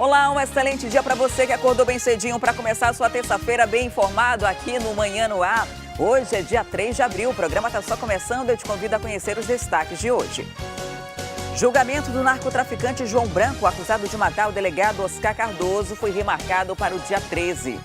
Olá, um excelente dia para você que acordou bem cedinho para começar a sua terça-feira bem informado aqui no Manhã no Ar. Hoje é dia 3 de abril, o programa está só começando, eu te convido a conhecer os destaques de hoje. Julgamento do narcotraficante João Branco, acusado de matar o delegado Oscar Cardoso, foi remarcado para o dia 13.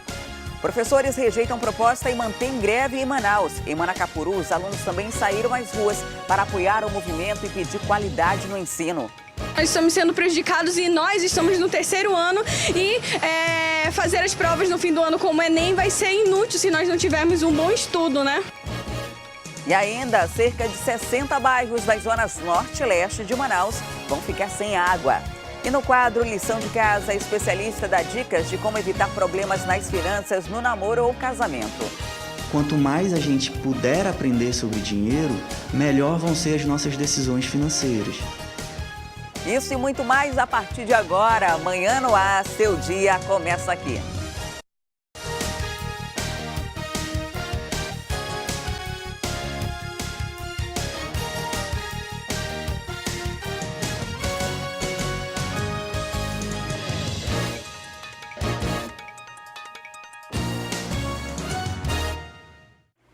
Professores rejeitam proposta e mantêm greve em Manaus. Em Manacapuru, os alunos também saíram às ruas para apoiar o movimento e pedir qualidade no ensino. Nós estamos sendo prejudicados e nós estamos no terceiro ano e fazer as provas no fim do ano como o Enem vai ser inútil se nós não tivermos um bom estudo, né? E ainda, cerca de 60 bairros das zonas norte e leste de Manaus vão ficar sem água. E no quadro Lição de Casa, especialista dá dicas de como evitar problemas nas finanças no namoro ou casamento. Quanto mais a gente puder aprender sobre dinheiro, melhor vão ser as nossas decisões financeiras. Isso e muito mais a partir de agora. Manhã no Ar, seu dia começa aqui.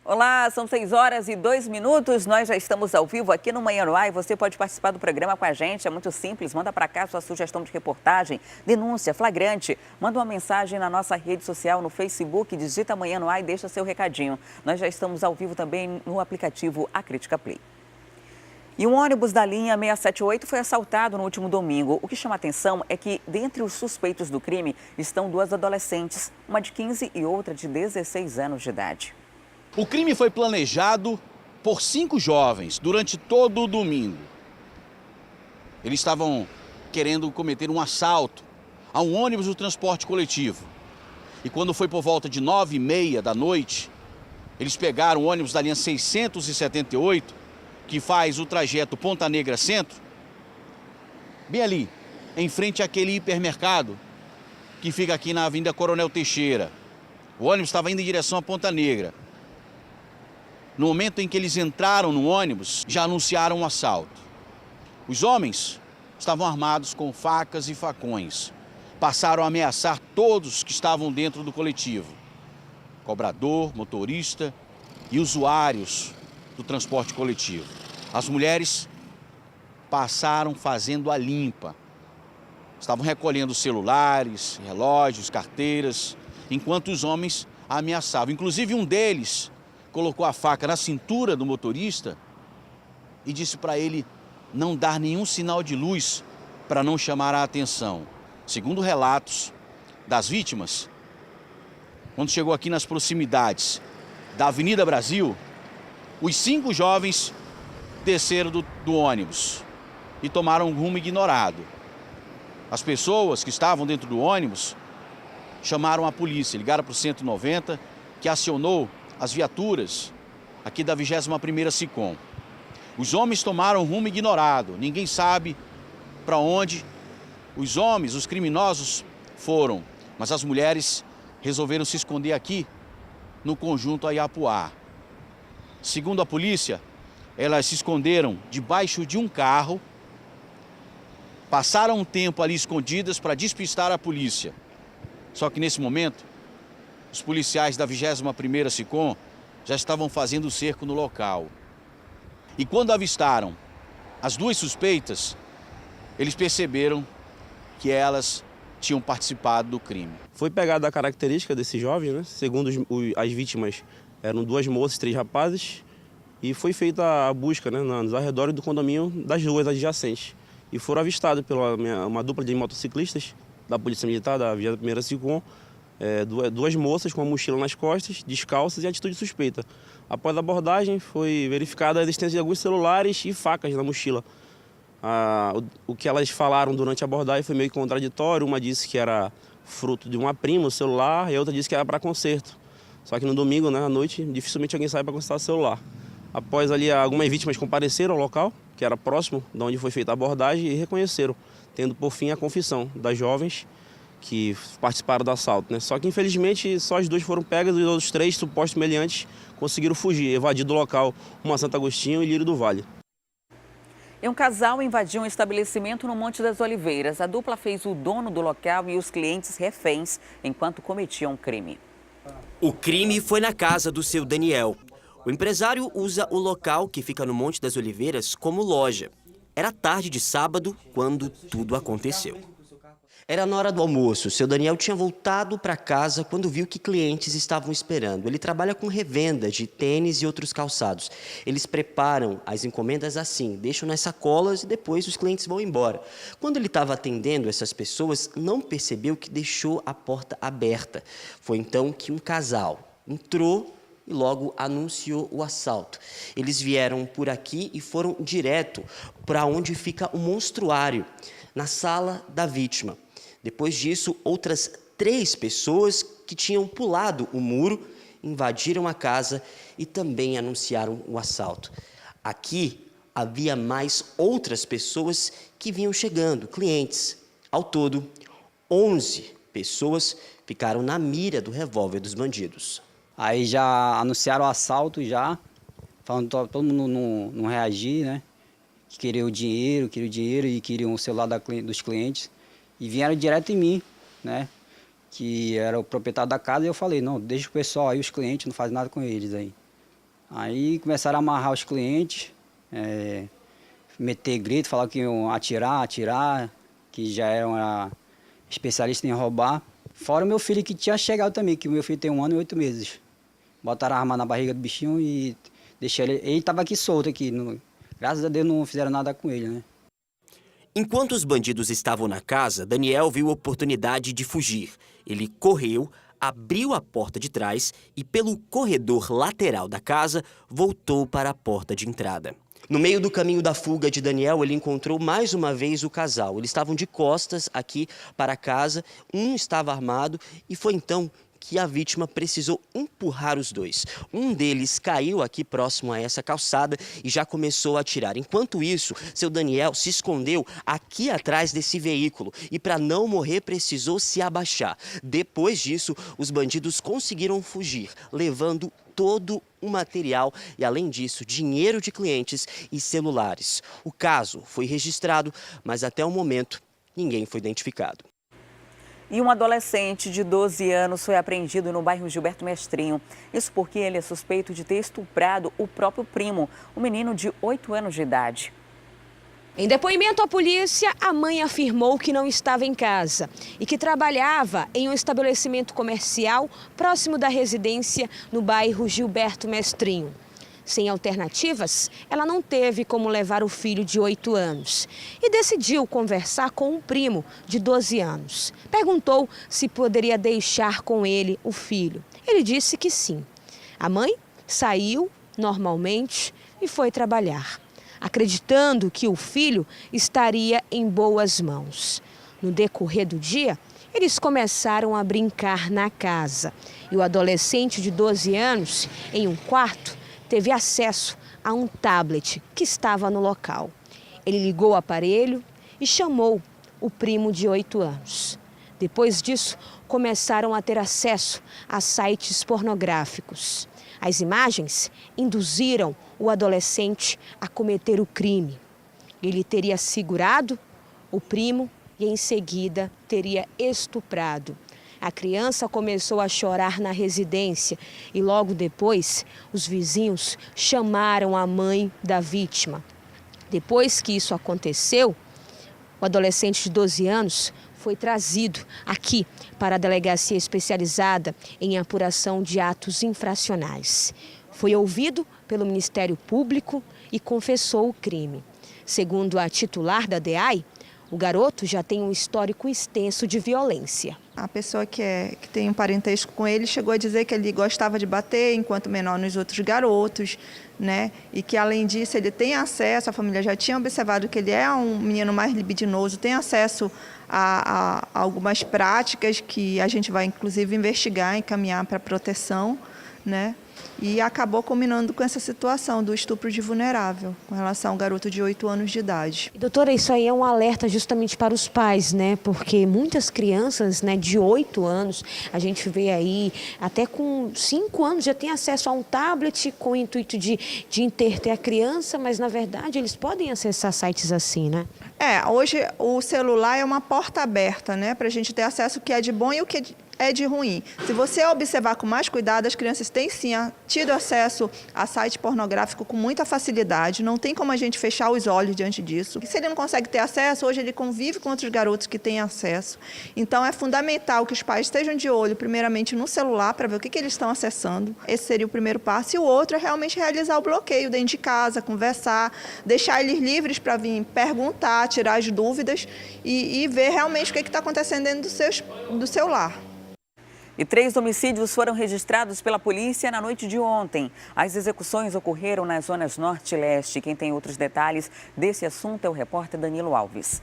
Olá, são 6h02. Nós já estamos ao vivo aqui no Manhã no Ar e você pode participar do programa com a gente. É muito simples, manda para cá sua sugestão de reportagem, denúncia, flagrante. Manda uma mensagem na nossa rede social, no Facebook, digita Manhã no Ar e deixa seu recadinho. Nós já estamos ao vivo também no aplicativo A Crítica Play. E um ônibus da linha 678 foi assaltado no último domingo. O que chama atenção é que, dentre os suspeitos do crime, estão duas adolescentes, uma de 15 e outra de 16 anos de idade. O crime foi planejado por 5 jovens durante todo o domingo. Eles estavam querendo cometer um assalto a um ônibus do transporte coletivo. E quando foi por volta de 9h30 da noite, eles pegaram o ônibus da linha 678, que faz o trajeto Ponta Negra Centro, bem ali, em frente àquele hipermercado que fica aqui na Avenida Coronel Teixeira. O ônibus estava indo em direção à Ponta Negra. No momento em que eles entraram no ônibus, já anunciaram um assalto. Os homens estavam armados com facas e facões. Passaram a ameaçar todos que estavam dentro do coletivo. Cobrador, motorista e usuários do transporte coletivo. As mulheres passaram fazendo a limpa. Estavam recolhendo celulares, relógios, carteiras, enquanto os homens ameaçavam. Inclusive um deles colocou a faca na cintura do motorista e disse para ele não dar nenhum sinal de luz para não chamar a atenção. Segundo relatos das vítimas, quando chegou aqui nas proximidades da Avenida Brasil, os 5 jovens desceram do ônibus e tomaram um rumo ignorado. As pessoas que estavam dentro do ônibus chamaram a polícia, ligaram para o 190, que acionou as viaturas aqui da 21ª SICOM. Os homens tomaram um rumo ignorado, ninguém sabe para onde os criminosos foram, mas as mulheres resolveram se esconder aqui no conjunto Ayapuá. Segundo a polícia, elas se esconderam debaixo de um carro, passaram um tempo ali escondidas para despistar a polícia. Só que nesse momento, os policiais da 21ª SICOM já estavam fazendo o cerco no local. E quando avistaram as 2 suspeitas, eles perceberam que elas tinham participado do crime. Foi pegada a característica desses jovens, né? Segundo as vítimas, eram 2 moças e 3 rapazes, e foi feita a busca, né, nos arredores do condomínio das ruas adjacentes. E foram avistados pela uma dupla de motociclistas da Polícia Militar, da 21ª SICOM, 2 moças com uma mochila nas costas, descalças e atitude suspeita. Após a abordagem, foi verificada a existência de alguns celulares e facas na mochila. O que elas falaram durante a abordagem foi meio contraditório. Uma disse que era fruto de uma prima, o celular, e a outra disse que era para conserto. Só que no domingo, né, à noite, dificilmente alguém sai para consertar o celular. Após ali, algumas vítimas compareceram ao local, que era próximo de onde foi feita a abordagem, e reconheceram, tendo por fim a confissão das jovens que participaram do assalto, né? Só que infelizmente só as 2 foram pegas e os outros 3 supostos meliantes conseguiram fugir, evadir do local, uma Santo Agostinho e Lírio do Vale. E um casal invadiu um estabelecimento no Monte das Oliveiras. A dupla fez o dono do local e os clientes reféns enquanto cometiam um crime. O crime foi na casa do seu Daniel. O empresário usa o local que fica no Monte das Oliveiras como loja. Era tarde de sábado quando tudo aconteceu. Era na hora do almoço. Seu Daniel tinha voltado para casa quando viu que clientes estavam esperando. Ele trabalha com revenda de tênis e outros calçados. Eles preparam as encomendas assim, deixam nas sacolas e depois os clientes vão embora. Quando ele estava atendendo essas pessoas, não percebeu que deixou a porta aberta. Foi então que um casal entrou e logo anunciou o assalto. Eles vieram por aqui e foram direto para onde fica o monstruário, na sala da vítima. Depois disso, outras 3 pessoas que tinham pulado o muro invadiram a casa e também anunciaram o assalto. Aqui havia mais outras pessoas que vinham chegando, clientes. Ao todo, 11 pessoas ficaram na mira do revólver dos bandidos. Aí já anunciaram o assalto, já, falando todo mundo não reagir, né? Que queriam dinheiro e queriam o celular dos clientes. E vieram direto em mim, né? Que era o proprietário da casa, e eu falei, não, deixa o pessoal aí, os clientes, não faz nada com eles aí. Aí começaram a amarrar os clientes, meter grito, falar que iam atirar, que já eram especialistas em roubar. Fora o meu filho que tinha chegado também, que o meu filho tem 1 ano e 8 meses. Botaram a arma na barriga do bichinho e deixaram ele estava aqui solto aqui. Graças a Deus não fizeram nada com ele, né? Enquanto os bandidos estavam na casa, Daniel viu a oportunidade de fugir. Ele correu, abriu a porta de trás e, pelo corredor lateral da casa, voltou para a porta de entrada. No meio do caminho da fuga de Daniel, ele encontrou mais uma vez o casal. Eles estavam de costas aqui para a casa, um estava armado e foi então que a vítima precisou empurrar os dois. Um deles caiu aqui próximo a essa calçada e já começou a atirar. Enquanto isso, seu Daniel se escondeu aqui atrás desse veículo e, para não morrer, precisou se abaixar. Depois disso, os bandidos conseguiram fugir, levando todo o material e, além disso, dinheiro de clientes e celulares. O caso foi registrado, mas até o momento ninguém foi identificado. E um adolescente de 12 anos foi apreendido no bairro Gilberto Mestrinho. Isso porque ele é suspeito de ter estuprado o próprio primo, um menino de 8 anos de idade. Em depoimento à polícia, a mãe afirmou que não estava em casa e que trabalhava em um estabelecimento comercial próximo da residência no bairro Gilberto Mestrinho. Sem alternativas, ela não teve como levar o filho de 8 anos e decidiu conversar com um primo de 12 anos. Perguntou se poderia deixar com ele o filho. Ele disse que sim. A mãe saiu normalmente e foi trabalhar, acreditando que o filho estaria em boas mãos. No decorrer do dia, eles começaram a brincar na casa e o adolescente de 12 anos, em um quarto, teve acesso a um tablet que estava no local. Ele ligou o aparelho e chamou o primo de 8 anos. Depois disso, começaram a ter acesso a sites pornográficos. As imagens induziram o adolescente a cometer o crime. Ele teria segurado o primo e, em seguida, teria estuprado. A criança começou a chorar na residência e logo depois os vizinhos chamaram a mãe da vítima. Depois que isso aconteceu, o adolescente de 12 anos foi trazido aqui para a delegacia especializada em apuração de atos infracionais. Foi ouvido pelo Ministério Público e confessou o crime. Segundo a titular da DEAI, o garoto já tem um histórico extenso de violência. A pessoa que tem um parentesco com ele chegou a dizer que ele gostava de bater enquanto menor nos outros garotos, né? E que, além disso, ele tem acesso, a família já tinha observado que ele é um menino mais libidinoso, tem acesso a algumas práticas que a gente vai, inclusive, investigar e encaminhar para proteção, né? E acabou culminando com essa situação do estupro de vulnerável, com relação ao garoto de 8 anos de idade. Doutora, isso aí é um alerta justamente para os pais, né? Porque muitas crianças, né, de 8 anos, a gente vê aí, até com 5 anos, já tem acesso a um tablet com o intuito de interter a criança, mas na verdade eles podem acessar sites assim, né? Hoje o celular é uma porta aberta, né? Para a gente ter acesso ao que é de bom e o que é de ruim. Se você observar com mais cuidado, as crianças têm sim tido acesso a site pornográfico com muita facilidade, não tem como a gente fechar os olhos diante disso. E se ele não consegue ter acesso, hoje ele convive com outros garotos que têm acesso. Então é fundamental que os pais estejam de olho, primeiramente no celular, para ver o que eles estão acessando. Esse seria o primeiro passo. E o outro é realmente realizar o bloqueio dentro de casa, conversar, deixar eles livres para vir perguntar, tirar as dúvidas e ver realmente o que está acontecendo dentro do seu lar. E 3 homicídios foram registrados pela polícia na noite de ontem. As execuções ocorreram nas zonas norte e leste. Quem tem outros detalhes desse assunto é o repórter Danilo Alves.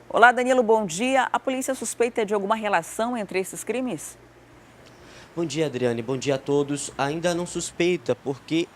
Olá, Danilo, bom dia. A polícia suspeita de alguma relação entre esses crimes? Bom dia, Adriane. Bom dia a todos. Ainda não suspeita, porque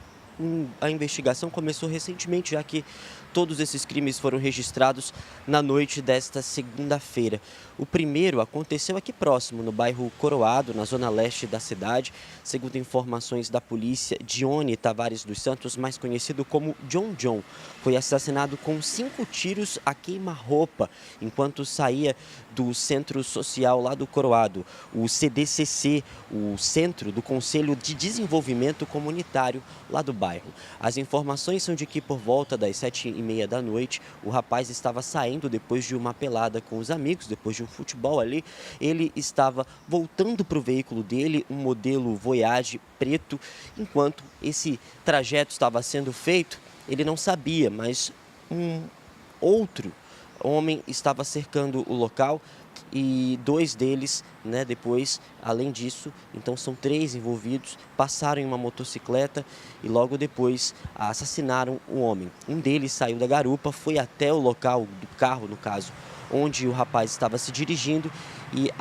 a investigação começou recentemente, já que todos esses crimes foram registrados na noite desta segunda-feira. O primeiro aconteceu aqui próximo, no bairro Coroado, na zona leste da cidade. Segundo informações da polícia, Dione Tavares dos Santos, mais conhecido como John John, foi assassinado com 5 tiros a queima-roupa, enquanto saía do centro social lá do Coroado, o CDCC, o Centro do Conselho de Desenvolvimento Comunitário lá do bairro. As informações são de que por volta das 7h30 da noite, o rapaz estava saindo depois de uma pelada com os amigos, depois de um futebol ali. Ele estava voltando para o veículo dele, um modelo Voyage preto. Enquanto esse trajeto estava sendo feito, ele não sabia, mas um outro homem estava cercando o local e 2 deles, né, depois, além disso, então são 3 envolvidos, passaram em uma motocicleta e logo depois assassinaram o homem. Um deles saiu da garupa, foi até o local do carro, no caso, onde o rapaz estava se dirigindo e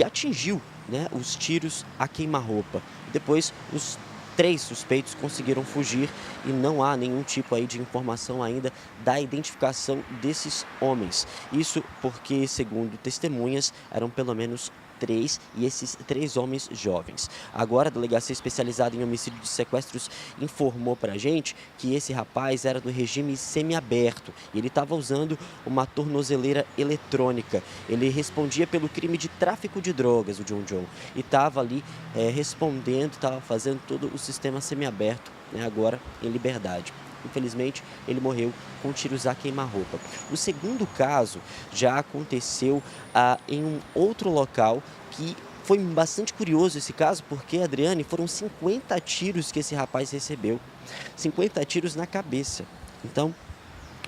atingiu, né, os tiros a queima-roupa. Depois, os 3 suspeitos conseguiram fugir e não há nenhum tipo aí de informação ainda da identificação desses homens. Isso porque, segundo testemunhas, eram pelo menos 3 e esses 3 homens jovens. Agora, a Delegacia Especializada em Homicídio de Sequestros informou pra gente que esse rapaz era do regime semiaberto e ele estava usando uma tornozeleira eletrônica. Ele respondia pelo crime de tráfico de drogas, o John John, e estava ali respondendo, estava fazendo todo o sistema semiaberto, né, agora em liberdade. Infelizmente, ele morreu com tiros a queima-roupa. O segundo caso já aconteceu em um outro local que foi bastante curioso esse caso, porque, Adriane, foram 50 tiros que esse rapaz recebeu. 50 tiros na cabeça. Então,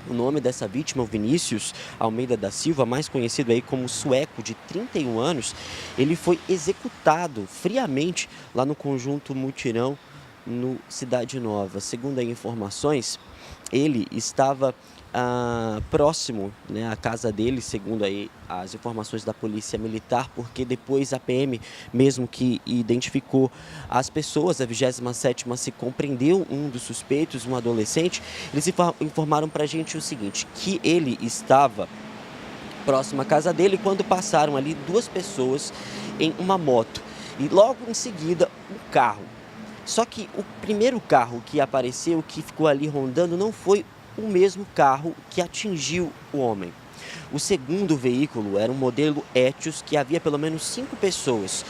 o nome dessa vítima, o Vinícius Almeida da Silva, mais conhecido aí como Sueco, de 31 anos, ele foi executado friamente lá no Conjunto Mutirão, no Cidade Nova. Segundo as informações, ele estava próximo, né, à casa dele, segundo aí as informações da Polícia Militar, porque depois a PM, mesmo que identificou as pessoas, a 27ª se compreendeu um dos suspeitos, um adolescente. Eles informaram pra gente o seguinte, que ele estava próximo à casa dele quando passaram ali 2 pessoas em uma moto e logo em seguida um carro. Só que o primeiro carro que apareceu, que ficou ali rondando, não foi o mesmo carro que atingiu o homem. O segundo veículo era um modelo Etios, que havia pelo menos 5 pessoas.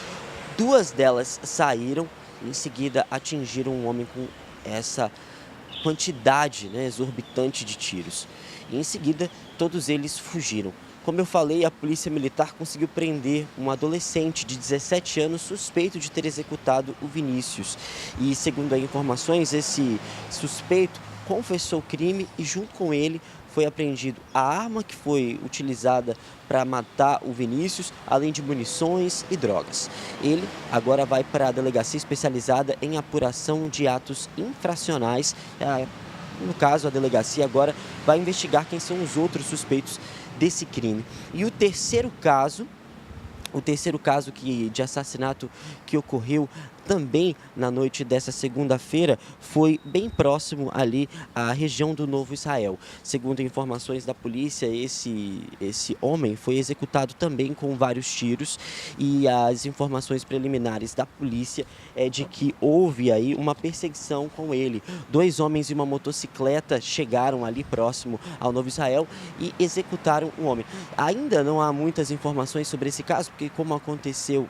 2 delas saíram e em seguida atingiram o homem com essa quantidade, né, exorbitante de tiros. E em seguida todos eles fugiram. Como eu falei, a Polícia Militar conseguiu prender um adolescente de 17 anos suspeito de ter executado o Vinícius. E, segundo as informações, esse suspeito confessou o crime e, junto com ele, foi apreendido a arma que foi utilizada para matar o Vinícius, além de munições e drogas. Ele agora vai para a Delegacia Especializada em Apuração de Atos Infracionais. No caso, a delegacia agora vai investigar quem são os outros suspeitos desse crime. E o terceiro caso de assassinato que ocorreu também na noite dessa segunda-feira foi bem próximo ali à região do Novo Israel. Segundo informações da polícia, esse homem foi executado também com vários tiros e as informações preliminares da polícia é de que houve aí uma perseguição com ele. 2 homens e uma motocicleta chegaram ali próximo ao Novo Israel e executaram o homem. Ainda não há muitas informações sobre esse caso, porque como aconteceu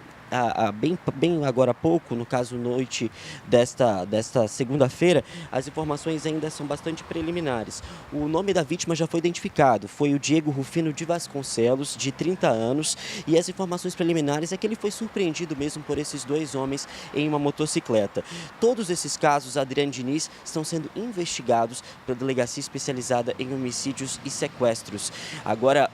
bem agora há pouco, no caso noite desta segunda-feira, as informações ainda são bastante preliminares. O nome da vítima já foi identificado, foi o Diego Rufino de Vasconcelos, de 30 anos, e as informações preliminares é que ele foi surpreendido mesmo por esses 2 homens em uma motocicleta. Todos esses casos, Adriane Diniz, estão sendo investigados pela Delegacia Especializada em Homicídios e Sequestros. Agora,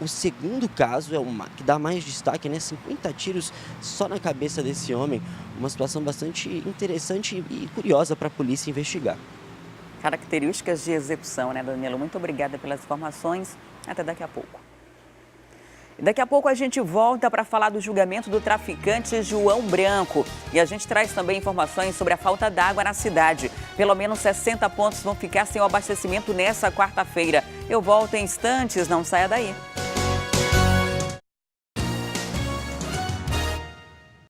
o segundo caso é o que dá mais destaque, né? 50 tiros só na cabeça desse homem. Uma situação bastante interessante e curiosa para a polícia investigar. Características de execução, né, Danilo? Muito obrigada pelas informações. Até daqui a pouco. E daqui a pouco a gente volta para falar do julgamento do traficante João Branco. E a gente traz também informações sobre a falta d'água na cidade. Pelo menos 60 pontos vão ficar sem o abastecimento nessa quarta-feira. Eu volto em instantes, não saia daí.